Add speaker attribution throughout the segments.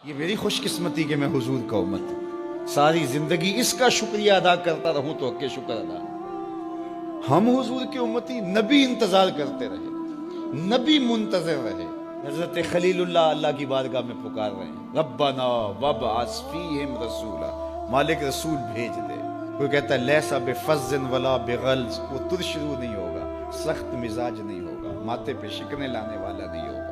Speaker 1: یہ میری خوش قسمتی کہ میں حضور کا امت ہوں۔ ساری زندگی اس کا شکریہ ادا کرتا رہوں تو کہ شکر ادا نہیں۔ ہم حضور کے امتی، نبی انتظار کرتے رہے، نبی منتظر رہے۔ حضرت خلیل اللہ کی بارگاہ میں پکار رہے ہیں، ربنا وابعث فیہم رسولا، مالک رسول بھیج دے۔ کوئی کہتا ہے لیسا بفظ ولا بغلظ، وہ ترشرو نہیں ہوگا، سخت مزاج نہیں ہوگا، ماتھے پہ شکنے لانے والا نہیں ہوگا،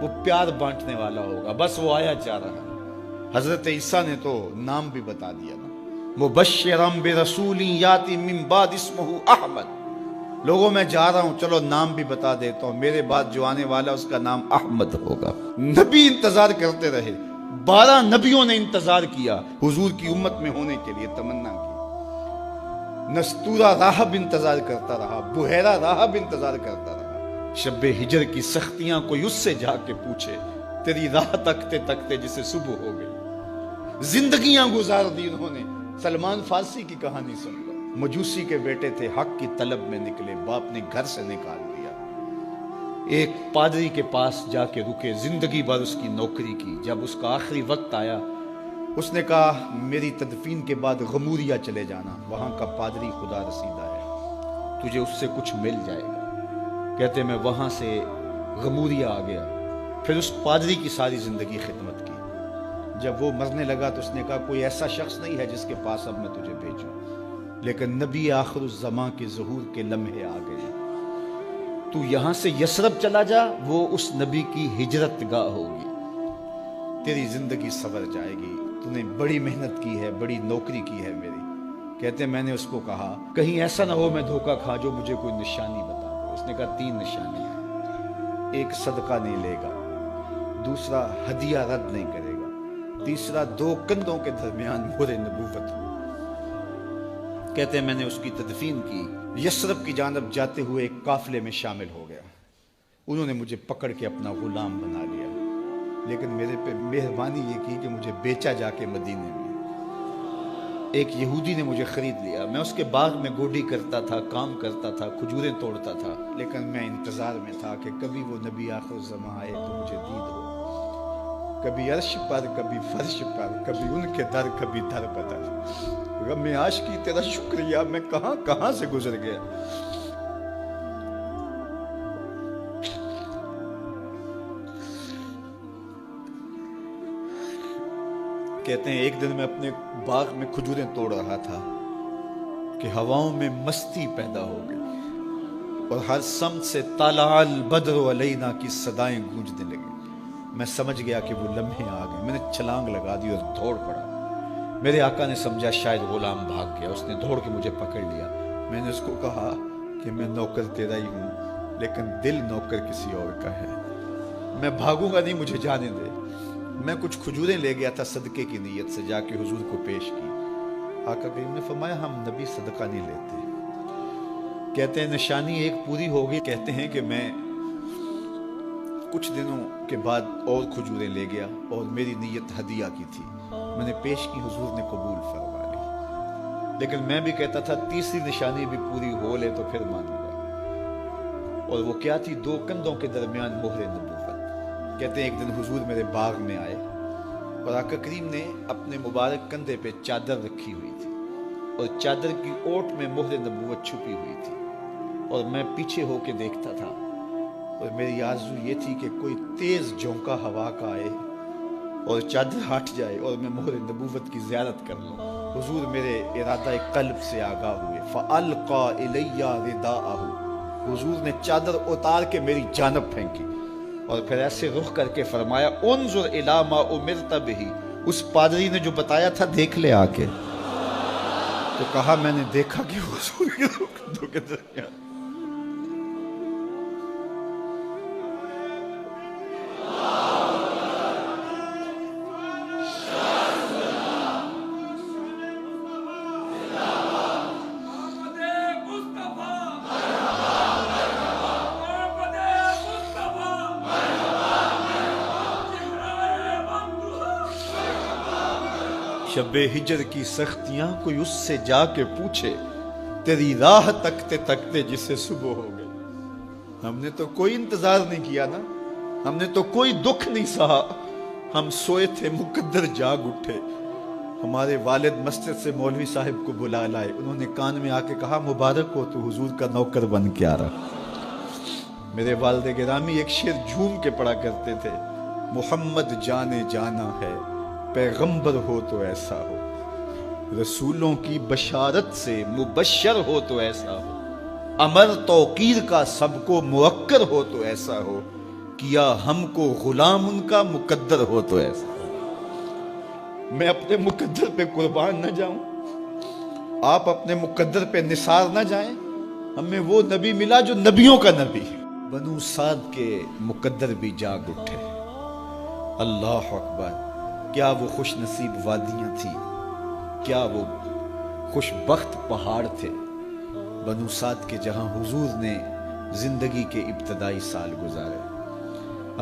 Speaker 1: وہ پیار بانٹنے والا ہوگا، بس وہ آیا چاہ رہا ہے۔ حضرت عیسیٰ نے تو نام بھی بتا دیا نا، مبشرم برسول یاتی من بعد اسمہ احمد۔ لوگوں میں جا رہا ہوں، چلو نام بھی بتا دیتا ہوں، میرے بعد جو آنے والا اس کا نام احمد ہوگا۔ نبی انتظار کرتے رہے، 12 نبیوں نے انتظار کیا حضور کی امت میں ہونے کے لیے، تمنا کی۔ نستورہ راہب انتظار کرتا رہا، بحیرہ راہب انتظار کرتا رہا۔ شب ہجر کی سختیاں کوئی اس سے جا کے پوچھے، تیری راہ تکتے تکتے جسے صبح ہو گئی۔ زندگیاں گزار دی انہوں نے۔ سلمان فارسی کی کہانی سن لو، مجوسی کے بیٹے تھے، حق کی طلب میں نکلے، باپ نے گھر سے نکال دیا، ایک پادری کے پاس جا کے رکے، زندگی بھر اس کی نوکری کی۔ جب اس کا آخری وقت آیا، اس نے کہا میری تدفین کے بعد غموریا چلے جانا، وہاں کا پادری خدا رسیدہ ہے، تجھے اس سے کچھ مل جائے گا۔ کہتے میں وہاں سے غموریا آ گیا، پھر اس پادری کی ساری زندگی خدمت کی۔ جب وہ مرنے لگا تو اس نے کہا کوئی ایسا شخص نہیں ہے جس کے پاس اب میں تجھے بھیجوں، لیکن نبی آخر الزمان کے ظہور کے لمحے آ گئے۔ تو یہاں سے یثرب چلا جا، وہ اس نبی کی ہجرت گاہ ہوگی، تیری زندگی سنور جائے گی، تو نے بڑی محنت کی ہے، بڑی نوکری کی ہے میری۔ کہتے میں نے اس کو کہا کہیں ایسا نہ ہو میں دھوکہ کھا جو مجھے کوئی نشانی بتا دے۔ اس نے کہا 3 نشانیاں، ایک صدقہ نہیں لے گا، دوسرا ہدیہ رد نہیں کرے گا، تیسرا 2 کندھوں کے درمیان مہر نبوت ہو۔ کہتے ہیں میں نے اس کی تدفین کی، یثرب کی جانب جاتے ہوئے ایک قافلے میں شامل ہو گیا۔ انہوں نے مجھے پکڑ کے اپنا غلام بنا لیا، لیکن میرے پہ مہربانی یہ کی کہ مجھے بیچا جا کے مدینے میں۔ ایک یہودی نے مجھے خرید لیا، میں اس کے باغ میں گوڈی کرتا تھا، کام کرتا تھا، کھجوریں توڑتا تھا، لیکن میں انتظار میں تھا کہ کبھی وہ نبی آخر الزمان آئے تو مجھے دید ہو، کبھی عرش پر، کبھی فرش پر، کبھی ان کے در، کبھی در بدر۔ غم عاشقی تیرا شکریہ، میں کہاں کہاں سے گزر گیا۔ کہتے ہیں ایک دن میں اپنے باغ میں کھجوریں توڑ رہا تھا کہ ہواؤں میں مستی پیدا ہو گئی اور ہر سمت سے طلع البدر علینا کی صدائیں گونجنے لگیں۔ میں سمجھ گیا کہ وہ لمحے آ گئے، میں نے چھلانگ لگا دی اور دوڑ پڑا۔ میرے آقا نے سمجھا شاید غلام بھاگ گیا، اس نے دوڑ کے مجھے پکڑ لیا۔ میں نے اس کو کہا کہ میں نوکر تیرا ہی ہوں، لیکن دل نوکر کسی اور کا ہے، میں بھاگوں گا نہیں، مجھے جانے دے۔ میں کچھ کھجوریں لے گیا تھا صدقے کی نیت سے، جا کے حضور کو پیش کی۔ آقا کریم نے فرمایا ہم نبی صدقہ نہیں لیتے۔ کہتے ہیں نشانی ایک پوری ہو گئی۔ کہتے ہیں کہ میں کچھ دنوں کے بعد اور کھجوریں لے گیا اور میری نیت ہدیہ کی تھی، میں نے پیش کی، حضور نے قبول فرما لی۔ لیکن میں بھی کہتا تھا تیسری نشانی بھی پوری ہو لے تو پھر مانوں گا، اور وہ کیا تھی؟ 2 کندھوں کے درمیان مہر نبوت۔ کہتے ہیں ایک دن حضور میرے باغ میں آئے اور آقا کریم نے اپنے مبارک کندھے پہ چادر رکھی ہوئی تھی اور چادر کی اوٹ میں مہر نبوت چھپی ہوئی تھی، اور میں پیچھے ہو کے دیکھتا تھا، اور میری آرزو یہ تھی کہ کوئی تیز جھونکا ہوا کا آئے اور چادر ہٹ جائے اور میں مہر نبوت کی زیارت کر لوں۔ حضور میرے ارادہ قلب سے آگاہ ہوئے، فَأَلْقَى إِلَيَّ رِدَاءَهُ، حضور نے چادر اتار کے میری جانب پھینکی اور پھر ایسے رخ کر کے فرمایا انظر الی ما امرت بہ، اس پادری نے جو بتایا تھا دیکھ لے آ کے۔ تو کہا میں نے دیکھا کہ حضور کے کندھوں کے درمیان شب ہجر کی سختیاں کوئی اس سے جا کے پوچھے، تیری راہ تکتے تکتے جسے صبح ہو گئی۔ ہم نے تو کوئی انتظار نہیں کیا نا، ہم نے تو کوئی دکھ نہیں سہا، ہم سوئے تھے مقدر جاگ اٹھے. ہمارے والد مسجد سے مولوی صاحب کو بلا لائے. انہوں نے کان میں آ کے کہا مبارک ہو تو حضور کا نوکر بن کے آ رہا. میرے والد گرامی ایک شعر جھوم کے پڑھا کرتے تھے, محمد جانے جانا ہے پیغمبر ہو تو ایسا ہو, رسولوں کی بشارت سے مبشر ہو تو ایسا ہو, امر توقیر کا سب کو موکر ہو تو ایسا ہو, کیا ہم کو غلام ان کا مقدر ہو تو ایسا ہو. میں اپنے مقدر پہ قربان نہ جاؤں, آپ اپنے مقدر پہ نثار نہ جائیں. ہمیں وہ نبی ملا جو نبیوں کا نبی. بنو سعد کے مقدر بھی جاگ اٹھے. اللہ اکبر, کیا وہ خوش نصیب وادیاں تھیں, کیا وہ خوش بخت پہاڑ تھے بنو سعد کے, جہاں حضور نے زندگی کے ابتدائی سال گزارے.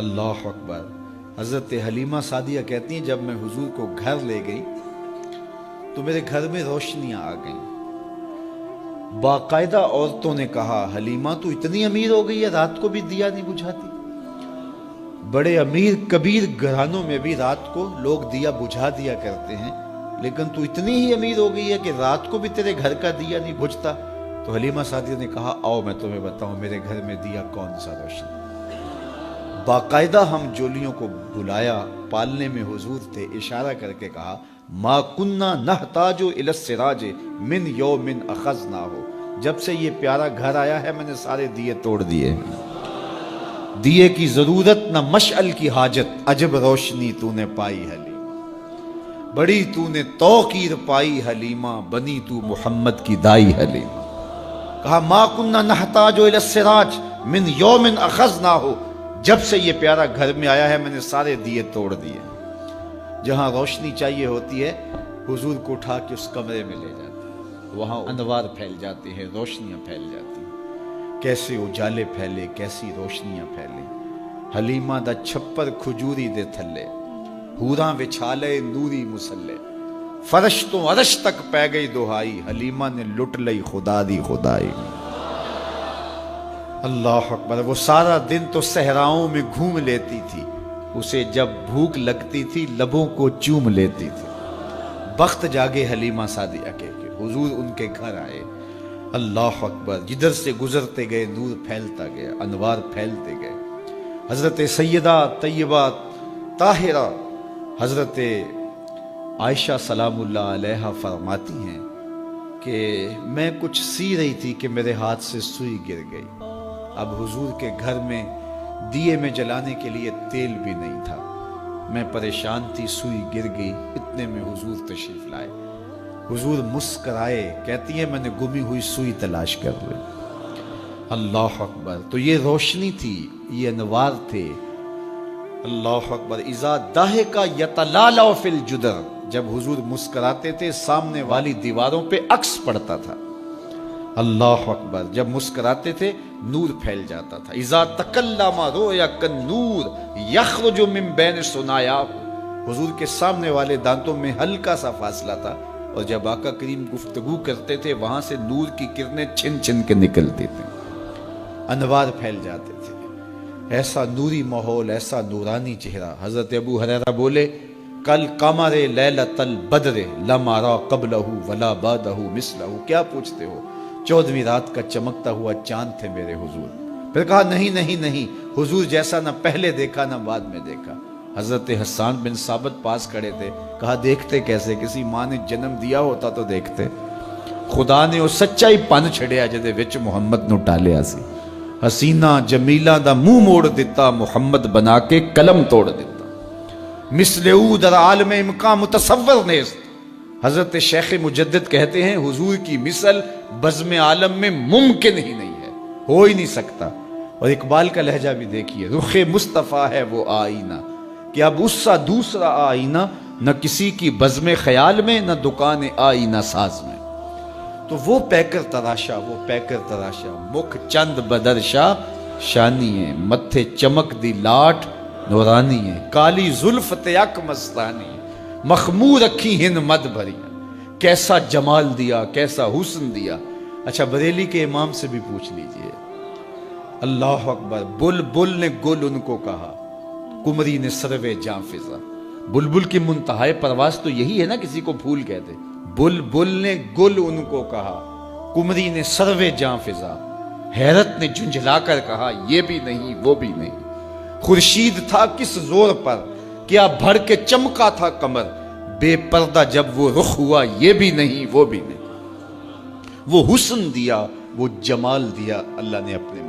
Speaker 1: اللہ اکبر. حضرت حلیمہ سعدیہ کہتی ہیں جب میں حضور کو گھر لے گئی تو میرے گھر میں روشنیاں آ گئیں. باقاعدہ عورتوں نے کہا حلیمہ تو اتنی امیر ہو گئی ہے رات کو بھی دیا نہیں بجھاتی. بڑے امیر کبیر گھرانوں میں بھی رات کو لوگ دیا بجھا دیا کرتے ہیں, لیکن تو اتنی ہی امیر ہو گئی ہے کہ رات کو بھی تیرے گھر کا دیا نہیں بجھتا. تو حلیمہ سعدیہ نے کہا آؤ میں تمہیں بتاؤں میرے گھر میں دیا کون سا روشن. باقاعدہ ہم جولیوں کو بلایا, پالنے میں حضور تھے, اشارہ کر کے کہا ما کننا نحتاج الی السراج من یوم اخذناہ, جب سے یہ پیارا گھر آیا ہے میں نے سارے دیے توڑ دیے. دیے کی ضرورت نہ مشعل کی حاجت, عجب روشنی تو نے پائی حلیمہ, بڑی تو نے توقیر پائی حلیمہ, بنی تو محمد کی دائی حلیمہ. کہا ما کننا نحتاج الی السراج من یوم اخذناہ, جب سے یہ پیارا گھر میں آیا ہے میں نے سارے دیے توڑ دیے. جہاں روشنی چاہیے ہوتی ہے حضور کو اٹھا کے اس کمرے میں لے جاتے ہیں, وہاں انوار پھیل جاتے ہیں, روشنیاں پھیل جاتی ہیں. کیسے اجالے پھیلے, کیسی روشنیاں پھیلے. حلیمہ دا چھپر کھجوری دے تھلے, حوراں وچھالے نوری مسلے, فرش تو عرش تک پہ گئی دہائی, حلیمہ نے لٹ لئی خدا دی خدائی. اللہ اکبر. وہ سارا دن تو صحراؤں میں گھوم لیتی تھی, اسے جب بھوک لگتی تھی لبوں کو چوم لیتی تھی. بخت جاگے حلیمہ سعدیہ کے کہ حضور ان کے گھر آئے. اللہ اکبر. جدھر سے گزرتے گئے نور پھیلتا گیا, انوار پھیلتے گئے. حضرت سیدہ طیبہ طاہرہ حضرت عائشہ سلام اللہ علیہا فرماتی ہیں کہ میں کچھ سی رہی تھی کہ میرے ہاتھ سے سوئی گر گئی. اب حضور کے گھر میں دیے میں جلانے کے لیے تیل بھی نہیں تھا. میں پریشان تھی, سوئی گر گئی. اتنے میں حضور تشریف لائے. حضور مسکرائے, کہتی ہے میں نے گمی ہوئی سوئی تلاش کر لی. اللہ اکبر. تو یہ روشنی تھی, یہ انوار تھے. اللہ اکبر. اذا ضحک یتلالع فی الجدر, جب حضور مسکراتے تھے سامنے والی دیواروں پہ عکس پڑتا تھا. اللہ اکبر. جب مسکراتے تھے نور پھیل جاتا تھا. اذا تکلم رؤیا کالنور یخرج من بین ثنایاہ, حضور کے سامنے والے دانتوں میں ہلکا سا فاصلہ تھا, اور جب آقا کریم گفتگو کرتے تھے وہاں سے نور کی کرنیں چھن چھن کے نکلتی تھیں, انوار پھیل جاتے تھے. ایسا نوری ماحول, ایسا نورانی چہرہ. حضرت ابو ہریرہ بولے کل قمر لیلۃ البدر لم ارى قبلہ ولا بعدہ مثلہ. کیا پوچھتے ہو, 14ویں رات کا چمکتا ہوا چاند تھے میرے حضور. پھر کہا نہیں نہیں نہیں, حضور جیسا نہ پہلے دیکھا نہ بعد میں دیکھا. حضرت حسان بن ثابت پاس کھڑے تھے. کہا دیکھتے کیسے, کسی ماں نے جنم دیا ہوتا تو دیکھتے. خدا نے وہ سچائی پن چھڑیا جدے وچ محمد نو ٹالیا سی. حسینہ جمیلہ دا منہ موڑ دیتا, محمد بنا کے قلم توڑ دیتا. مثل او در عالم امکان متصور نیست. حضرت شیخ مجدد کہتے ہیں حضور کی مثل بزم عالم میں ممکن ہی نہیں ہے, ہو ہی نہیں سکتا. اور اقبال کا لہجہ بھی دیکھیے, رخ مصطفیٰ ہے وہ آئینہ کہ اب اس سا دوسرا آئینہ نہ کسی کی بزم خیال میں نہ دکان آئینہ ساز میں. تو وہ پیکر تراشا, وہ پیکر تراشا, مکھ چند بدرشا شانی ہے, متھے چمک دی لاٹ نورانی ہے, کالی زلف تیک مستانی ہے, مخمور رکھی ہن مد بھری. کیسا جمال دیا, کیسا حسن دیا. اچھا بریلی کے امام سے بھی پوچھ لیجئے. اللہ اکبر. بل بل نے گل ان کو کہا, کمری نے سروے جاں فضا. بلبل کی منتہائے پرواز تو یہی ہے نا، کسی کو پھول کہتے. بلبل نے گل ان کو کہا، کمری نے سروے جاں فضا، حیرت نے جھنجھلا کر کہا یہ بھی نہیں وہ بھی نہیں. خورشید تھا کس زور پر، کیا بھر کے چمکا تھا قمر، بے پردہ جب وہ رخ ہوا یہ بھی نہیں وہ بھی نہیں. وہ حسن دیا وہ جمال دیا اللہ نے اپنے